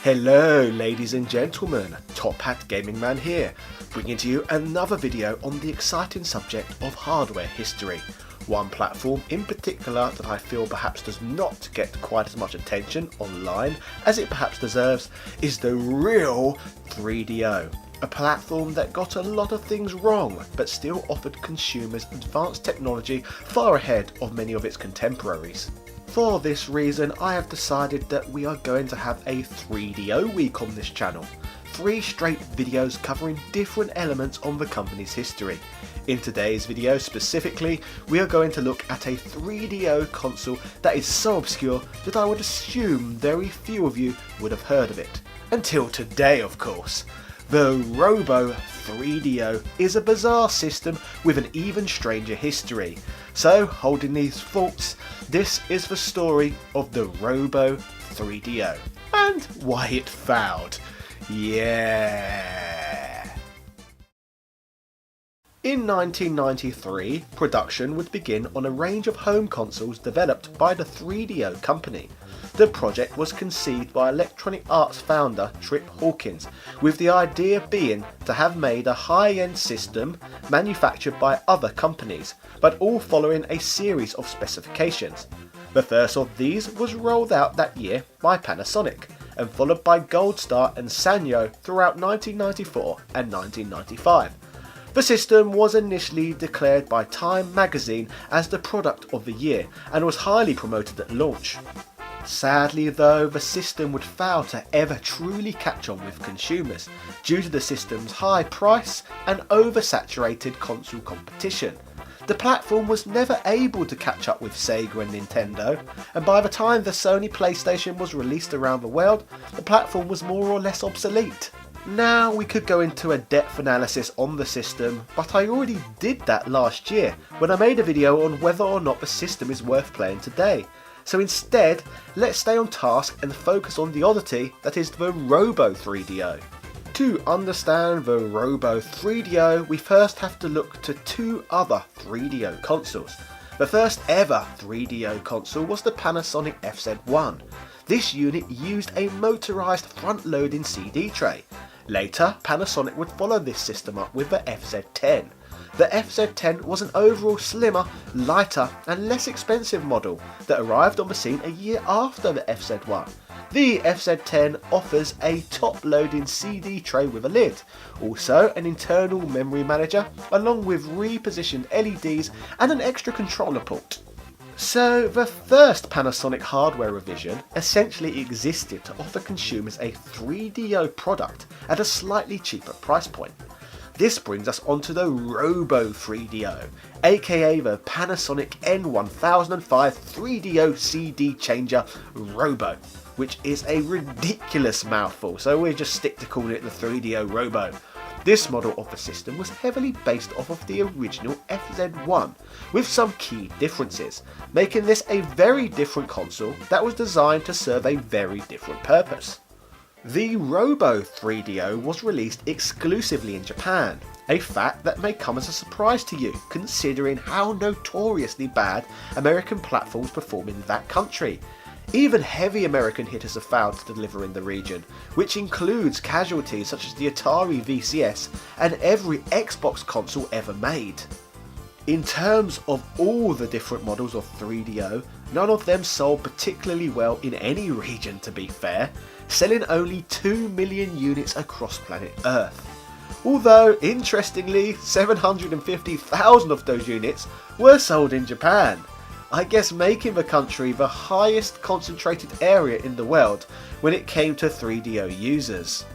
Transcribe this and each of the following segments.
Hello ladies and gentlemen, Top Hat Gaming Man here, bringing to you another video on the exciting subject of hardware history. One platform in particular that I feel perhaps does not get quite as much attention online as it perhaps deserves is the real 3DO. A platform that got a lot of things wrong but still offered consumers advanced technology far ahead of many of its contemporaries. For this reason, I have decided that we are going to have a 3DO week on this channel. 3 straight videos covering different elements on the company's history. In today's video specifically, we are going to look at a 3DO console that is so obscure that I would assume very few of you would have heard of it. Until today, of course. The ROBO 3DO is a bizarre system with an even stranger history. So, holding these thoughts, this is the story of the ROBO 3DO and why it failed. Yeah! In 1993, production would begin on a range of home consoles developed by the 3DO company. The project was conceived by Electronic Arts founder Trip Hawkins, with the idea being to have made a high-end system manufactured by other companies, but all following a series of specifications. The first of these was rolled out that year by Panasonic, and followed by Gold Star and Sanyo throughout 1994 and 1995. The system was initially declared by Time magazine as the product of the year and was highly promoted at launch. Sadly though, the system would fail to ever truly catch on with consumers due to the system's high price and oversaturated console competition. The platform was never able to catch up with Sega and Nintendo, and by the time the Sony PlayStation was released around the world, the platform was more or less obsolete. Now we could go into a depth analysis on the system, but I already did that last year when I made a video on whether or not the system is worth playing today. So instead, let's stay on task and focus on the oddity that is the ROBO 3DO. To understand the ROBO 3DO, we first have to look to 2 other 3DO consoles. The first ever 3DO console was the Panasonic FZ1. This unit used a motorised front-loading CD tray. Later, Panasonic would follow this system up with the FZ10. The FZ10 was an overall slimmer, lighter and less expensive model that arrived on the scene a year after the FZ1. The FZ10 offers a top-loading CD tray with a lid, also an internal memory manager along with repositioned LEDs and an extra controller port. So the first Panasonic hardware revision essentially existed to offer consumers a 3DO product at a slightly cheaper price point. This brings us onto the ROBO 3DO, aka the Panasonic N1005 3DO CD changer ROBO, which is a ridiculous mouthful, so we'll just stick to calling it the 3DO ROBO. This model of the system was heavily based off of the original FZ1, with some key differences, making this a very different console that was designed to serve a very different purpose. The ROBO 3DO was released exclusively in Japan, a fact that may come as a surprise to you considering how notoriously bad American platforms perform in that country. Even heavy American hitters have failed to deliver in the region, which includes casualties such as the Atari VCS and every Xbox console ever made. In terms of all the different models of 3DO, none of them sold particularly well in any region, to be fair, selling only 2 million units across planet Earth. Although, interestingly, 750,000 of those units were sold in Japan. I guess making the country the highest concentrated area in the world when it came to 3DO users.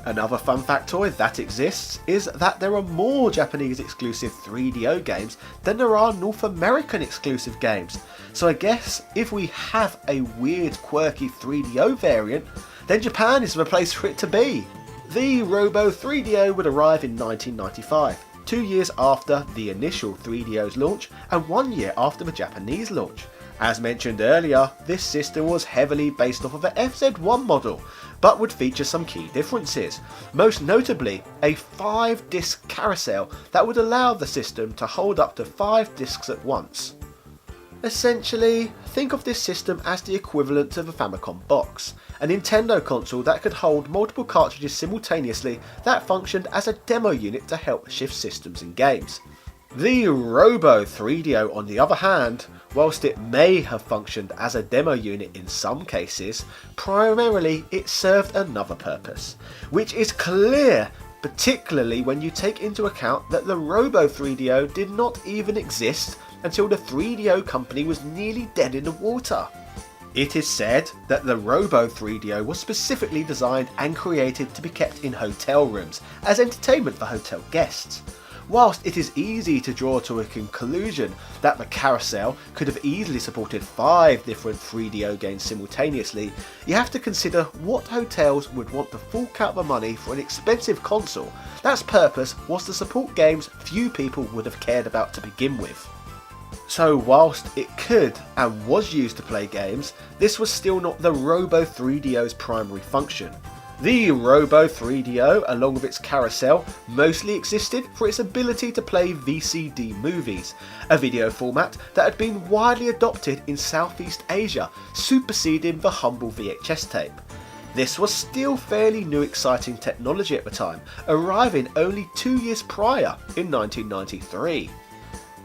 Another fun factoid that exists is that there are more Japanese exclusive 3DO games than there are North American exclusive games, so I guess if we have a weird quirky 3DO variant, then Japan is the place for it to be. The ROBO 3DO would arrive in 1995. 2 years after the initial 3DO's launch and 1 year after the Japanese launch. As mentioned earlier, this system was heavily based off of the FZ1 model, but would feature some key differences, most notably a 5-disc carousel that would allow the system to hold up to 5 discs at once. Essentially, think of this system as the equivalent of a Famicom box, a Nintendo console that could hold multiple cartridges simultaneously that functioned as a demo unit to help shift systems and games. The ROBO 3DO, on the other hand, whilst it may have functioned as a demo unit in some cases, primarily it served another purpose, which is clear, particularly when you take into account that the ROBO 3DO did not even exist until the 3DO company was nearly dead in the water. It is said that the ROBO 3DO was specifically designed and created to be kept in hotel rooms as entertainment for hotel guests. Whilst it is easy to draw to a conclusion that the carousel could have easily supported 5 different 3DO games simultaneously, you have to consider what hotels would want to fork out the money for an expensive console that's purpose was to support games few people would have cared about to begin with. So whilst it could and was used to play games, this was still not the ROBO 3DO's primary function. The ROBO 3DO, along with its carousel, mostly existed for its ability to play VCD movies, a video format that had been widely adopted in Southeast Asia, superseding the humble VHS tape. This was still fairly new exciting technology at the time, arriving only 2 years prior in 1993.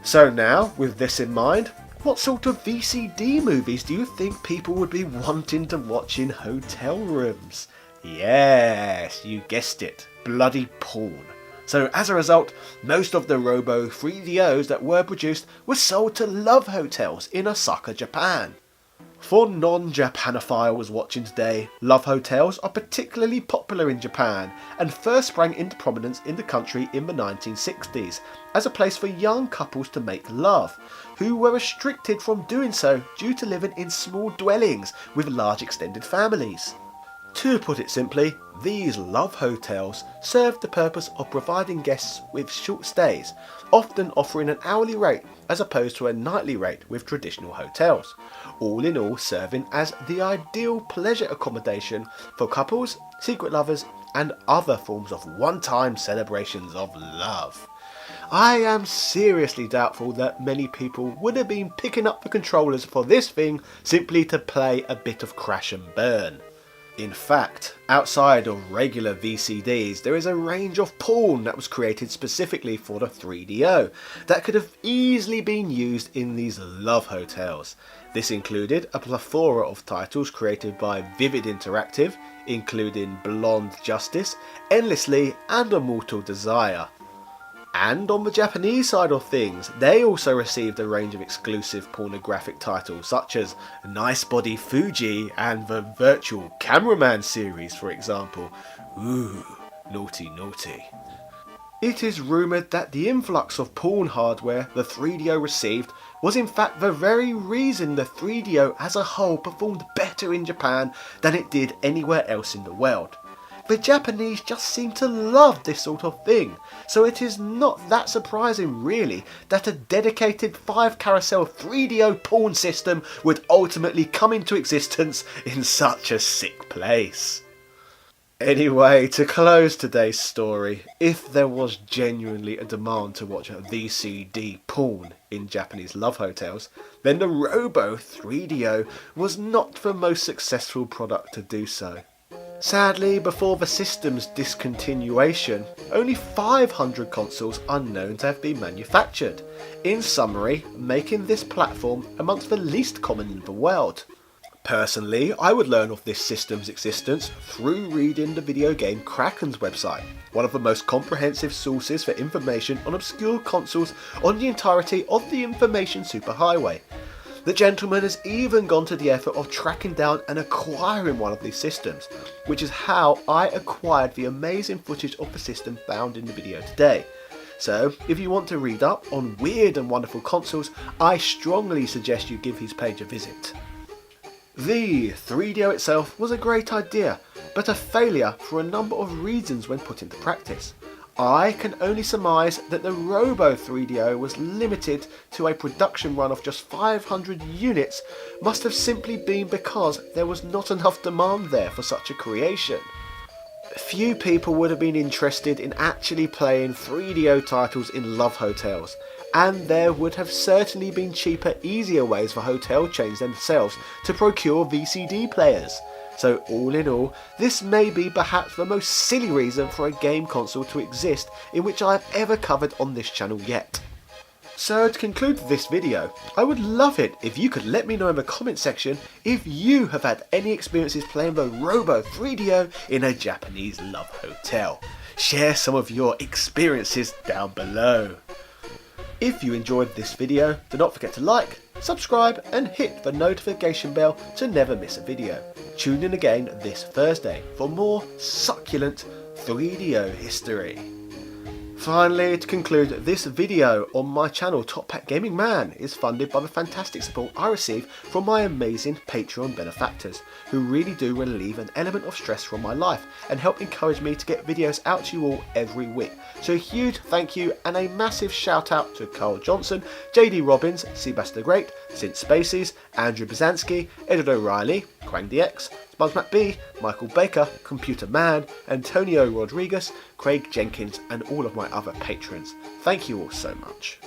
So now, with this in mind, what sort of VCD movies do you think people would be wanting to watch in hotel rooms? Yes, you guessed it, bloody porn. So as a result, most of the ROBO 3DOs that were produced were sold to love hotels in Osaka, Japan. For non-Japanophiles watching today, love hotels are particularly popular in Japan and first sprang into prominence in the country in the 1960s as a place for young couples to make love, who were restricted from doing so due to living in small dwellings with large extended families. To put it simply, these love hotels served the purpose of providing guests with short stays, often offering an hourly rate as opposed to a nightly rate with traditional hotels, all in all serving as the ideal pleasure accommodation for couples, secret lovers and other forms of one-time celebrations of love. I am seriously doubtful that many people would have been picking up the controllers for this thing simply to play a bit of crash and burn. In fact, outside of regular VCDs, there is a range of porn that was created specifically for the 3DO that could have easily been used in these love hotels. This included a plethora of titles created by Vivid Interactive, including Blonde Justice, Endlessly and Immortal Desire. And on the Japanese side of things, they also received a range of exclusive pornographic titles such as Nice Body Fuji and the Virtual Cameraman series, for example. Ooh, naughty naughty. It is rumoured that the influx of porn hardware the 3DO received was in fact the very reason the 3DO as a whole performed better in Japan than it did anywhere else in the world. The Japanese just seem to love this sort of thing, so it is not that surprising really that a dedicated 5 carousel 3DO porn system would ultimately come into existence in such a sick place. Anyway, to close today's story, if there was genuinely a demand to watch a VCD porn in Japanese love hotels, then the ROBO 3DO was not the most successful product to do so. Sadly, before the system's discontinuation, only 500 consoles are known to have been manufactured, in summary, making this platform amongst the least common in the world. Personally, I would learn of this system's existence through reading the video game Kraken's website, one of the most comprehensive sources for information on obscure consoles on the entirety of the information superhighway. The gentleman has even gone to the effort of tracking down and acquiring one of these systems, which is how I acquired the amazing footage of the system found in the video today. So, if you want to read up on weird and wonderful consoles, I strongly suggest you give his page a visit. The 3DO itself was a great idea, but a failure for a number of reasons when put into practice. I can only surmise that the ROBO 3DO was limited to a production run of just 500 units must have simply been because there was not enough demand there for such a creation. Few people would have been interested in actually playing 3DO titles in love hotels, and there would have certainly been cheaper, easier ways for hotel chains themselves to procure VCD players. So all in all, this may be perhaps the most silly reason for a game console to exist in which I have ever covered on this channel yet. So to conclude this video, I would love it if you could let me know in the comment section if you have had any experiences playing the ROBO 3DO in a Japanese love hotel. Share some of your experiences down below. If you enjoyed this video, do not forget to like, subscribe and hit the notification bell to never miss a video. Tune in again this Thursday for more succulent 3DO history. Finally, to conclude, this video on my channel Top Pack Gaming Man is funded by the fantastic support I receive from my amazing Patreon benefactors, who really do relieve an element of stress from my life and help encourage me to get videos out to you all every week. So a huge thank you and a massive shout out to Carl Johnson, JD Robbins, Seabass the Great, Sint Spacies, Andrew Bazanski, Edward O'Reilly, Quang DX, Spugsmac B, Michael Baker, Computer Man, Antonio Rodriguez, Craig Jenkins and all of my other patrons. Thank you all so much.